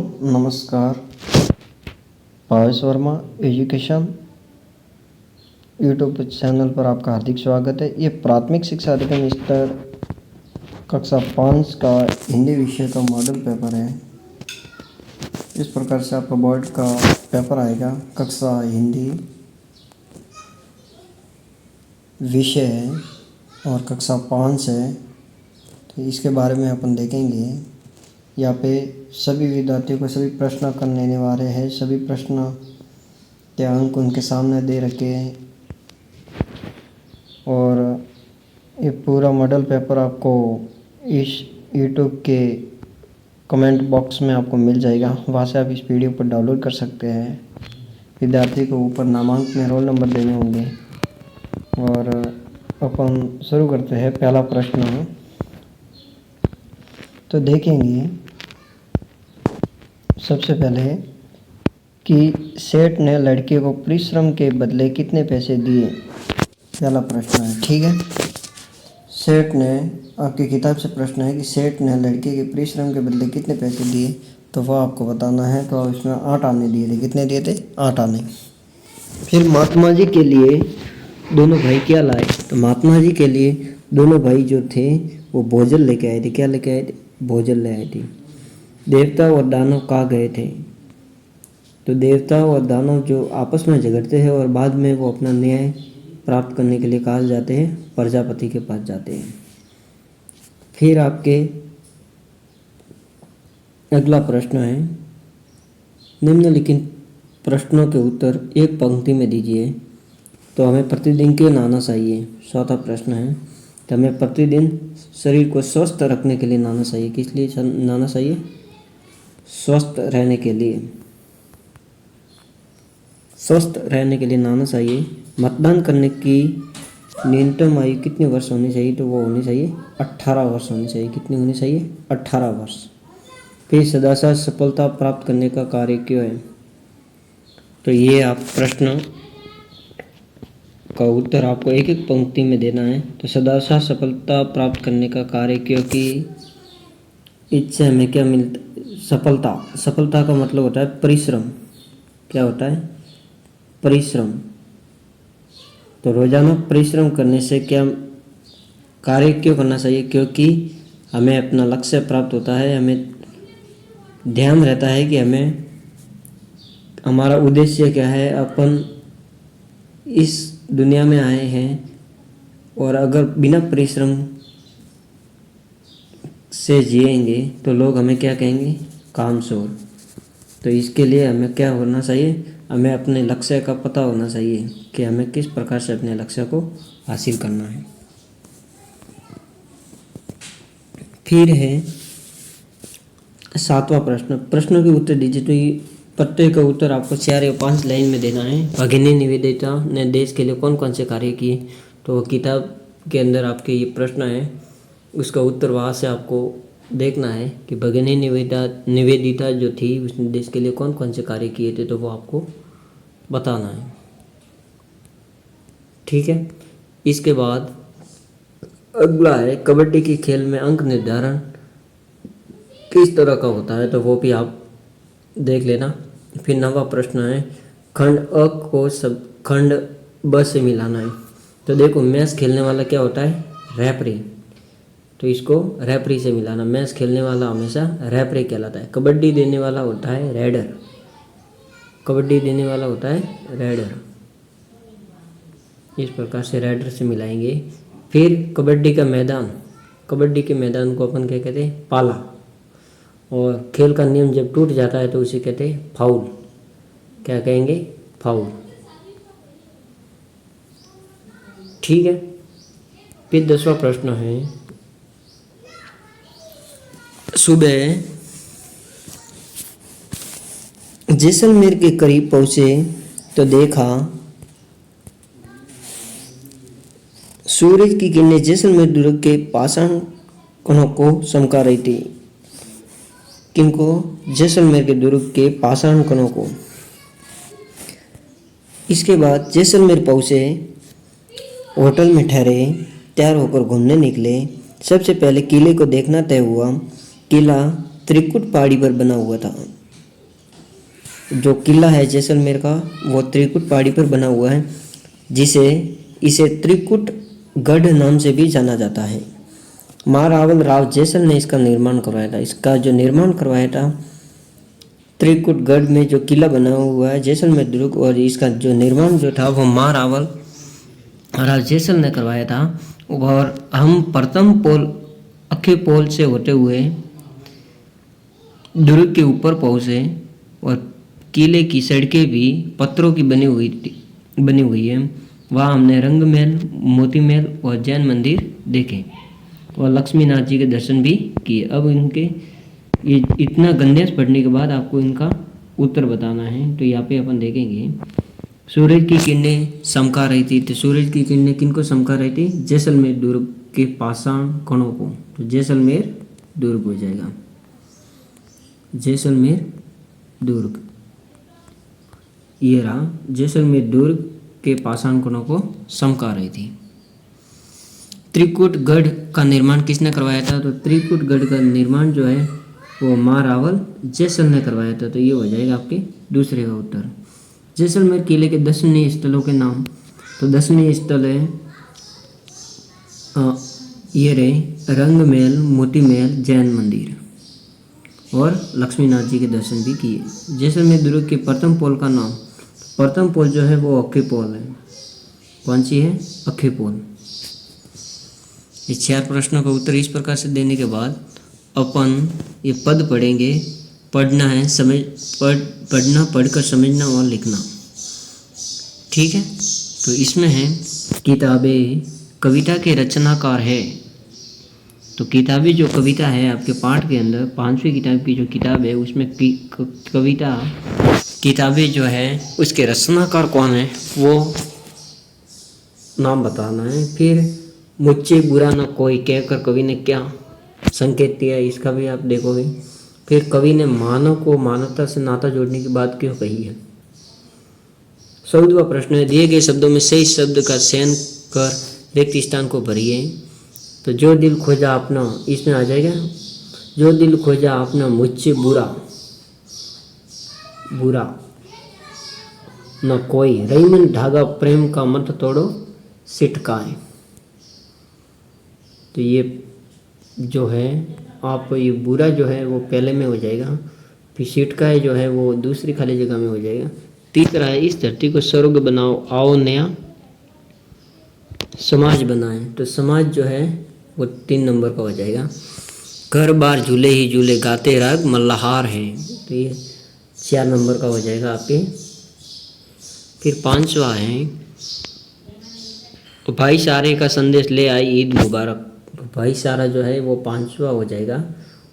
नमस्कार। Bhavesh Verma education YouTube channel पर आपका हार्दिक स्वागत है। ये प्राथमिक शिक्षा अधिगम स्तर कक्षा 5 का हिंदी विषय का मॉडल पेपर है। इस प्रकार से आपका बोर्ड का पेपर आएगा। कक्षा हिंदी विषय है और कक्षा 5 है, तो इसके बारे में अपन देखेंगे। यहाँ पे सभी विद्यार्थियों को सभी प्रश्न करने वाले हैं। सभी प्रश्न के अंक उनके सामने दे रखे हैं और ये पूरा मॉडल पेपर आपको इस यूट्यूब के कमेंट बॉक्स में आपको मिल जाएगा। वहाँ से आप इस पीडीएफ पर डाउनलोड कर सकते हैं। विद्यार्थी को ऊपर नामांक में रोल नंबर देने होंगे और अपन शुरू करते हैं। पहला प्रश्न तो देखेंगे सबसे पहले कि सेठ ने लड़के को परिश्रम के बदले कितने पैसे दिए। पहला प्रश्न है, ठीक है। सेठ ने, आपकी किताब से प्रश्न है कि सेठ ने लड़के के परिश्रम के बदले कितने पैसे दिए, तो वह आपको बताना है। तो इसमें 8 आने दिए थे। कितने दिए थे? 8 आने। फिर महात्मा जी के लिए दोनों भाई क्या लाए, तो महात्मा जी के लिए दोनों भाई जो थे वो भोजन लेके आए थे। क्या लेके आए थे? भोजन ले आए थे। देवता और दानव कहाँ गए थे, तो देवता और दानव जो आपस में झगड़ते हैं और बाद में वो अपना न्याय प्राप्त करने के लिए कहा जाते हैं, प्रजापति के पास जाते हैं। फिर आपके अगला प्रश्न है, निम्नलिखित प्रश्नों के उत्तर एक पंक्ति में दीजिए। तो हमें प्रतिदिन क्यों नहाना चाहिए? चौथा प्रश्न है, तो हमें प्रतिदिन शरीर को स्वस्थ रखने के लिए नहाना चाहिए। किस लिए नहाना चाहिए? स्वस्थ रहने के लिए। स्वस्थ रहने के लिए नहाना चाहिए। मतदान करने की न्यूनतम आयु कितने वर्ष होनी चाहिए, तो वो होनी चाहिए 18 वर्ष होनी चाहिए। कितनी होनी चाहिए? 18 वर्ष। फिर सदाचार सफलता प्राप्त करने का कार्य क्यों है, तो ये आप प्रश्न का उत्तर आपको एक एक पंक्ति में देना है। तो सदाचार सफलता प्राप्त करने का कार्य क्योंकि इससे हमें क्या मिलता? सफलता। सफलता का मतलब होता है परिश्रम। क्या होता है? परिश्रम। तो रोजाना परिश्रम करने से क्या कार्य क्यों करना चाहिए? क्योंकि हमें अपना लक्ष्य प्राप्त होता है। हमें ध्यान रहता है कि हमें हमारा उद्देश्य क्या है। अपन इस दुनिया में आए हैं और अगर बिना परिश्रम से जिएंगे तो लोग हमें क्या कहेंगे? कामचोर। तो इसके लिए हमें क्या होना चाहिए? हमें अपने लक्ष्य का पता होना चाहिए कि हमें किस प्रकार से अपने लक्ष्य को हासिल करना है। फिर है 7वां प्रश्न। प्रश्नों के उत्तर दीजिए। तो ये प्रत्येक का उत्तर आपको 4 या 5 लाइन में देना है। भगिनी निवेदिता ने देश के लिए कौन कौन से कार्य किए, तो किताब के अंदर आपके ये प्रश्न है, उसका उत्तर वहाँ से आपको देखना है कि भगिनी निवेदिता जो थी उसने देश के लिए कौन कौन से कार्य किए थे, तो वो आपको बताना है। ठीक है। इसके बाद अगला है, कबड्डी के खेल में अंक निर्धारण किस तरह का होता है, तो वो भी आप देख लेना। फिर 9वां प्रश्न है, खंड अ को सब खंड ब से मिलाना है। तो देखो, मैच खेलने वाला क्या होता है? रेफरी। तो इसको रेफरी से मिलाना। मैच खेलने वाला हमेशा रेफरी कहलाता है। कबड्डी देने वाला होता है रेडर। कबड्डी देने वाला होता है रेडर। इस प्रकार से रेडर से मिलाएंगे। फिर कबड्डी का मैदान, कबड्डी के मैदान को अपन क्या कहते हैं? पाला। और खेल का नियम जब टूट जाता है तो उसे कहते हैं फाउल। क्या कहेंगे? फाउल। ठीक है। फिर 10वां प्रश्न है, सुबह जैसलमेर के करीब पहुंचे तो देखा सूरज की किरणें जैसलमेर दुर्ग के पाषाण कणों को चमका रही थी। किनको? जैसलमेर के दुर्ग के पाषाण कणों को। इसके बाद जैसलमेर पहुंचे, होटल में ठहरे, तैयार होकर घूमने निकले। सबसे पहले किले को देखना तय हुआ। किला त्रिकुट पहाड़ी पर बना हुआ था। जो किला है जैसलमेर का वो त्रिकुट पहाड़ी पर बना हुआ है, इसे त्रिकुट गढ़ नाम से भी जाना जाता है। महारावल राव जैसल ने इसका निर्माण करवाया था। इसका जो निर्माण करवाया था त्रिकुटगढ़ में जो किला बना हुआ है जैसलमेर दुर्ग, और इसका जो निर्माण जो था वो महारावल राव जैसल ने करवाया था। और हम प्रथम पोल अखे पोल से होते हुए दुर्ग के ऊपर पहुँचे और किले की सड़कें भी पत्थरों की बनी हुई है। वहाँ हमने रंग महल, मोती महल और जैन मंदिर देखे और लक्ष्मीनाथ जी के दर्शन भी किए। अब इनके ये इतना गंदेश पढ़ने के बाद आपको इनका उत्तर बताना है। तो यहाँ पे अपन देखेंगे सूरज की किरणें समका रही थी। तो सूरज की किरणें किनको समका रही थी? जैसलमेर दुर्ग के पाषाण कणों को। तो जैसलमेर दुर्ग हो जाएगा, जैसलमेर दुर्ग। ये रहा, जैसलमेर दुर्ग के पाषाण कणों को समका रही थी। त्रिकुटगढ़ का निर्माण किसने करवाया था? तो त्रिकुटगढ़ का निर्माण जो है वो महारावल जैसल ने करवाया था। तो ये हो जाएगा आपके दूसरे का उत्तर। जैसलमेर किले के दर्शनीय स्थलों के नाम। तो दर्शनीय स्थल है ये रहे रंग महल, मोती महल, जैन मंदिर और लक्ष्मीनाथ जी के दर्शन भी किए। जैसलमेर दुर्ग के प्रथम पोल का नाम, प्रथम पोल जो है वो अखे पोल है। कौन सी है? अखे पोल। इस 4 प्रश्नों का उत्तर इस प्रकार से देने के बाद अपन ये पद पढ़ेंगे। पढ़ना है, पढ़ना, पढ़कर समझना और लिखना, ठीक है। तो इसमें है किताबें कविता के रचनाकार है। तो किताबें जो कविता है आपके पाठ के अंदर 5वीं किताब की जो किताब है उसमें कविता किताबें जो है उसके रचनाकार कौन है वो नाम बताना है। फिर मुझसे बुरा न कोई कहकर कवि ने क्या संकेत दिया, इसका भी आप देखोगे। फिर कवि ने मानव को मानवता से नाता जोड़ने की बात क्यों कही है। 14वां प्रश्न है दिए गए शब्दों में सही शब्द का चयन कर रिक्त स्थान को भरिए। तो जो दिल खोजा अपना, इसमें आ जाएगा जो दिल खोजा अपना मुझसे बुरा न कोई, रईमन धागा प्रेम का मत तोड़ो सिटकाए। तो ये जो है आप ये बुरा जो है वो पहले में हो जाएगा, फिर सिटकाए जो है वो दूसरी खाली जगह में हो जाएगा। तीसरा है इस धरती को स्वर्ग बनाओ आओ नया समाज बनाए। तो समाज जो है वो 3 नंबर का हो जाएगा। घर बार झूले ही झूले गाते राग मल्लाहार है। तो ये 4 नंबर का हो जाएगा आपके। फिर 5वां है भाईचारे का संदेश ले आई ईद मुबारक। भाईचारा जो है वो 5वां हो जाएगा।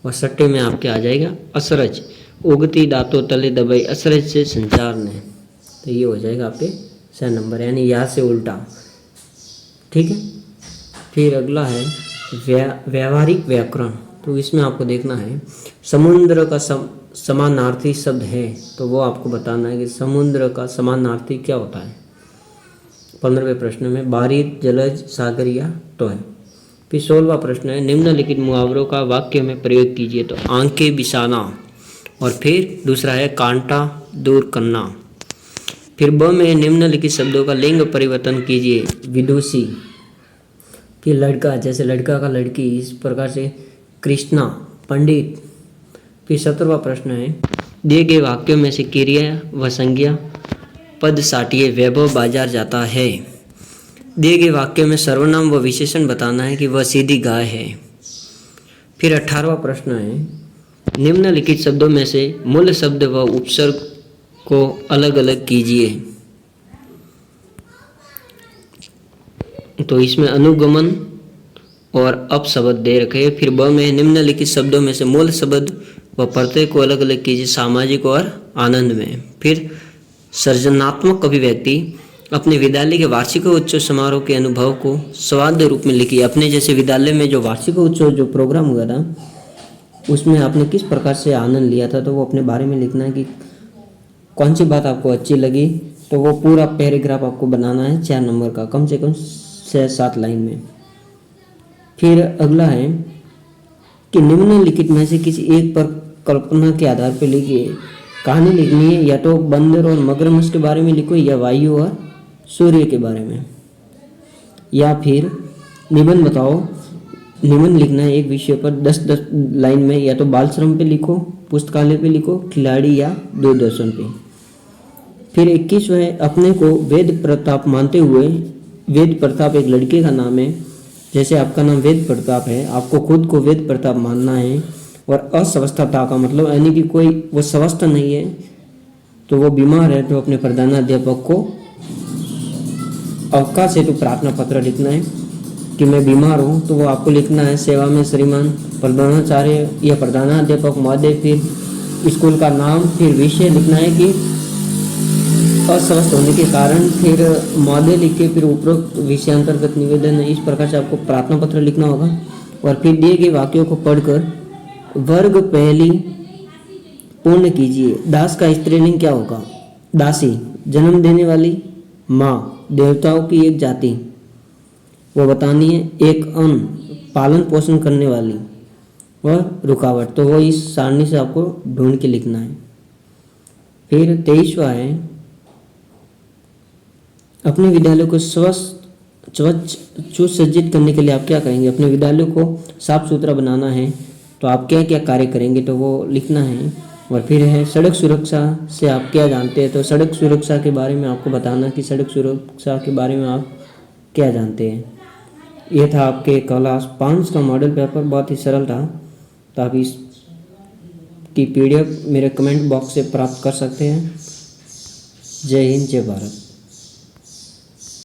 और 6 में आपके आ जाएगा असरज, उगती दांतों तले दबाई असरज से संचार ने। तो ये हो जाएगा आपके 6 नंबर, यानी यहाँ से उल्टा, ठीक है। फिर अगला है व्यावहारिक व्याकरण। तो इसमें आपको देखना है समुद्र का समानार्थी शब्द है, तो वो आपको बताना है कि समुद्र का समानार्थी क्या होता है। 15वें प्रश्न में बारिश, जलज, सागर या टोय। फिर 16वां प्रश्न है निम्नलिखित मुहावरों का वाक्य में प्रयोग कीजिए। तो आंखें बिछाना, और फिर दूसरा है कांटा दूर करना। फिर ब में निम्नलिखित शब्दों का लिंग परिवर्तन कीजिए। विदुषी, फिर लड़का, जैसे लड़का का लड़की, इस प्रकार से कृष्णा, पंडित। फिर 17वां प्रश्न है दिए गए वाक्यों में से क्रिया व संज्ञा पद साटिए। वैभव बाजार जाता है। दिए गए वाक्यों में सर्वनाम व विशेषण बताना है कि वह सीधी गाय है। फिर 18वां प्रश्न है निम्नलिखित शब्दों में से मूल शब्द व उपसर्ग को अलग अलग कीजिए। तो इसमें अनुगमन और अपशब्द दे रखे। फिर ब में निम्नलिखित शब्दों में से मूल शब्द व प्रत्यय को अलग अलग कीजिए सामाजिक और आनंद में। फिर सृजनात्मक अभिव्यक्ति अपने विद्यालय के वार्षिक उत्सव समारोह के अनुभव को स्वाद्य रूप में लिखिए। अपने जैसे विद्यालय में जो वार्षिक उत्सव जो प्रोग्राम हुआ था उसमें आपने किस प्रकार से आनंद लिया था, तो वो अपने बारे में लिखना है कि कौन सी बात आपको अच्छी लगी। तो वो पूरा पैराग्राफ आपको बनाना है 4 नंबर का, कम से कम 6-7 लाइन में। फिर अगला है कि निम्नलिखित में से किसी एक पर कल्पना के आधार पर लिखिए कहानी लिखनी है या तो बंदर और मगरमच्छ के बारे में लिखो, या वायु और सूर्य के बारे में, या फिर निबंध बताओ। निबंध लिखना है एक विषय पर 10-10 लाइन में, या तो बाल श्रम पे लिखो, पुस्तकालय पे लिखो, खिलाड़ी या दूरदर्शन पे। फिर 21वां है, अपने को वेद प्रताप मानते हुए। वेद प्रताप एक लड़के का नाम है, जैसे आपका नाम वेद प्रताप है, आपको खुद को वेद प्रताप मानना है। और अस्वस्थता का मतलब यानी कि कोई वो स्वस्थ नहीं है, तो वो बीमार है, तो अपने प्रधानाध्यापक को अवकाश हेतु प्रार्थना पत्र लिखना है कि मैं बीमार हूँ, तो वो आपको लिखना है सेवा में श्रीमान प्रधानाचार्य या प्रधानाध्यापक महोदय, फिर स्कूल का नाम, फिर विषय लिखना है कि अस्वस्थ होने के कारण, फिर महोदय लिख के फिर उपरोक्त विषयांतर्गत निवेदन। इस प्रकार से आपको प्रार्थना पत्र लिखना होगा। और फिर दिए गए वाक्यों को पढ़कर वर्ग पहली पूर्ण कीजिए। दास का स्त्रीलिंग क्या होगा? दासी, जन्म देने वाली, माँ, देवताओं की एक जाति, वो बतानी है। एक अन्न, पालन पोषण करने वाली, और रुकावट, तो वो इस सारणी से आपको ढूंढ के लिखना है। फिर 23वां है, अपने विद्यालय को स्वच्छ सुसज्जित करने के लिए आप क्या करेंगे? अपने विद्यालय को साफ सुथरा बनाना है, तो आप क्या क्या कार्य करेंगे, तो वो लिखना है। और फिर है सड़क सुरक्षा से आप क्या जानते हैं, तो सड़क सुरक्षा के बारे में आपको बताना कि सड़क सुरक्षा के बारे में आप क्या जानते हैं। ये था आपके क्लास 5 का मॉडल पेपर, बहुत ही सरल था। तो आप इसकी PDF मेरे कमेंट बॉक्स से प्राप्त कर सकते हैं। जय हिंद, जय भारत।